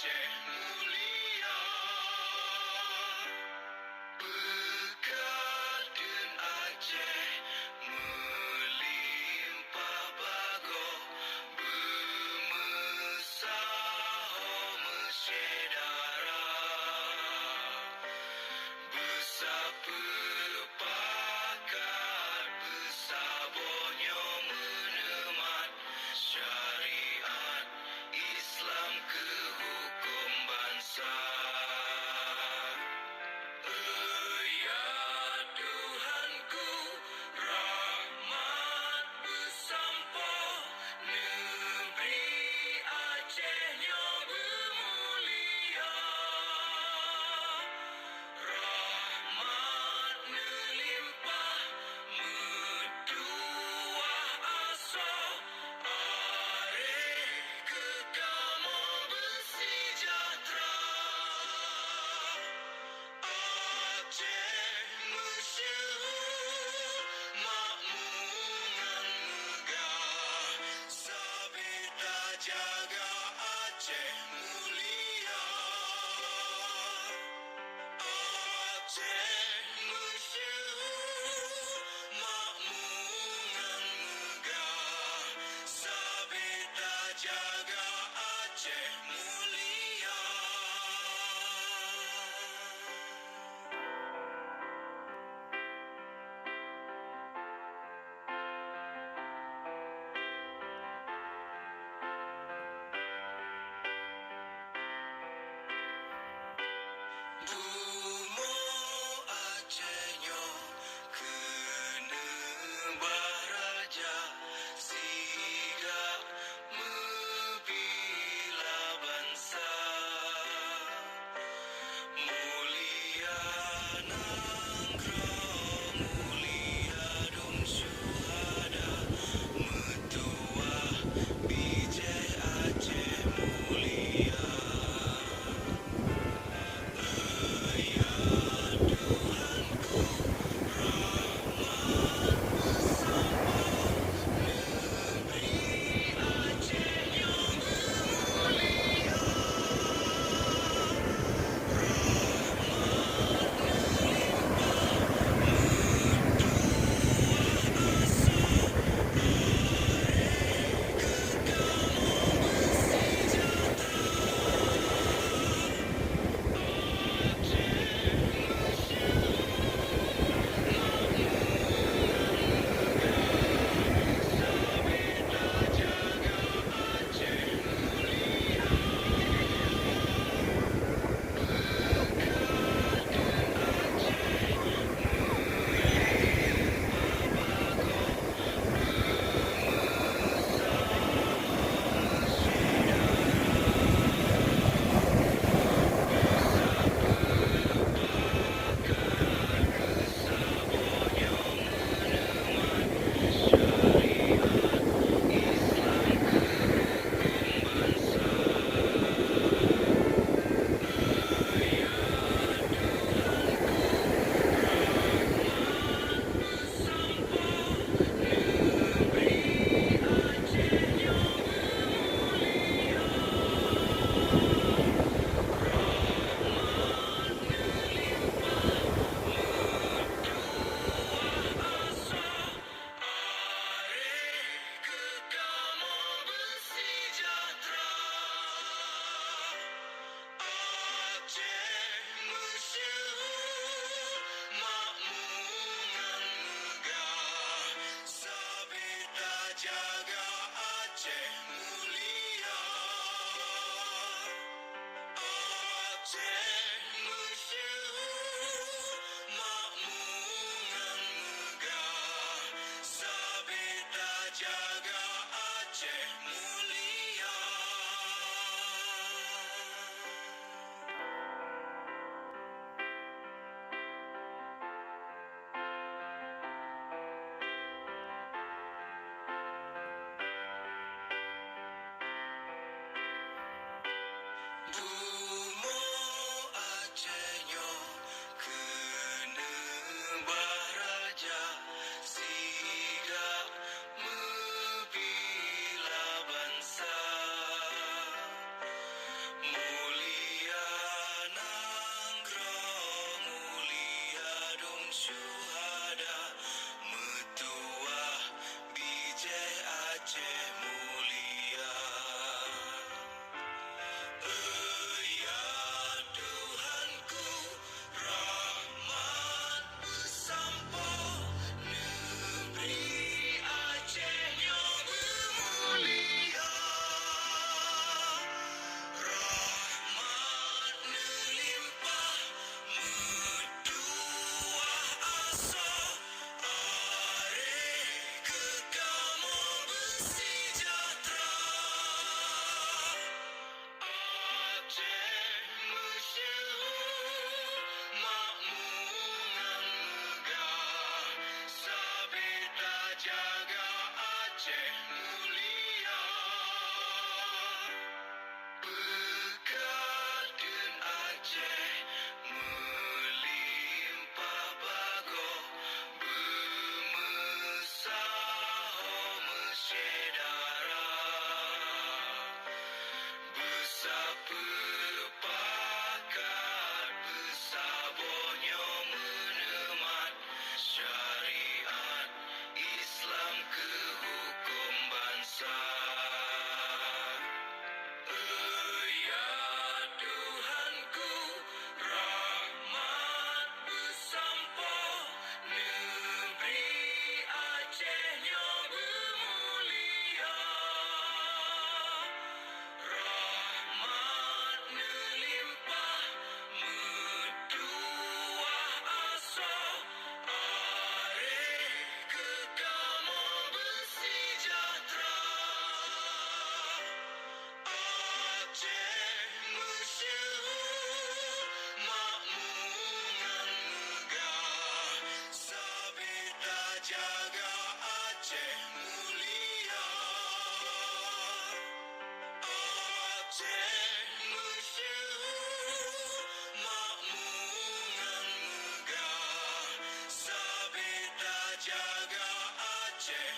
Aceh mulia, Pekadun Aceh melimpah bago, bermesah mesyedara, bersapa pakat bersabonyo menemat syariat Islam ke hukum bangsa. Ya Tuhanku, rahmat bersampo, negeri Acehnya bermulia. Rahmat melimpah, metuah aso, areh kekamo bersejahtera. Aceh masyhur, makmuran megah, sabita jaga Aceh mulia. Aceh masyhur, makmuran megah, sabita jaga Aceh mulia. Bumo Acehnya kena baraja, sigap membela bangsa. Mulia Nanggro, mulia Dum Syuhada, metuah bijih Aceh mulia. Ya Tuhanku, rahmat bersampo, negeri Acehnya bermulia. Rahmat melimpah, metuah aso, areh kekamo bersejahtera. Aceh masyhur, makmuran megah, sabita jaga Aceh mulia. Pekadun Aceh melimpah bago, bermesah mesyedara, bersapa pakat bersabonyo menemat syariat Islam ke hukum bangsa. Ya Tuhanku, rahmat bersampo, negeri Acehnya bermulia. Rahmat melimpah, metuah aso, areh kekamo bersejahtera. Aceh masyhur, makmuran megah, sabita jaga Aceh mulia. Aceh masyhur, makmuran megah, sabita jaga Aceh mulia. Bumo Acehnya kena baraja, sigap membela bangsa. Aceh mulia. Ya Tuhanku, rahmat bersampo negeri Aceh yang mulia. Rahmat melimpah mentuah asa, are kekamu bersejahtera. Aceh masyhur makmungan megah, sabita jaga Aceh mulia. Bekaden Aceh melimpah bago, bermesah mesyedara. Bersapa pakat bersabonyo menemat syariat Islam ke hukum bangsa. Ya Tuhanku, rahmat bersampo negeri Aceh yang bermulia. Rahmat melimpah mentuah asa, are kekamu bersejahtera. Aceh masyhur makmungan megah, sabita jaga Aceh mulia. Aceh masyhur makmungan megah, sabita jaga Aceh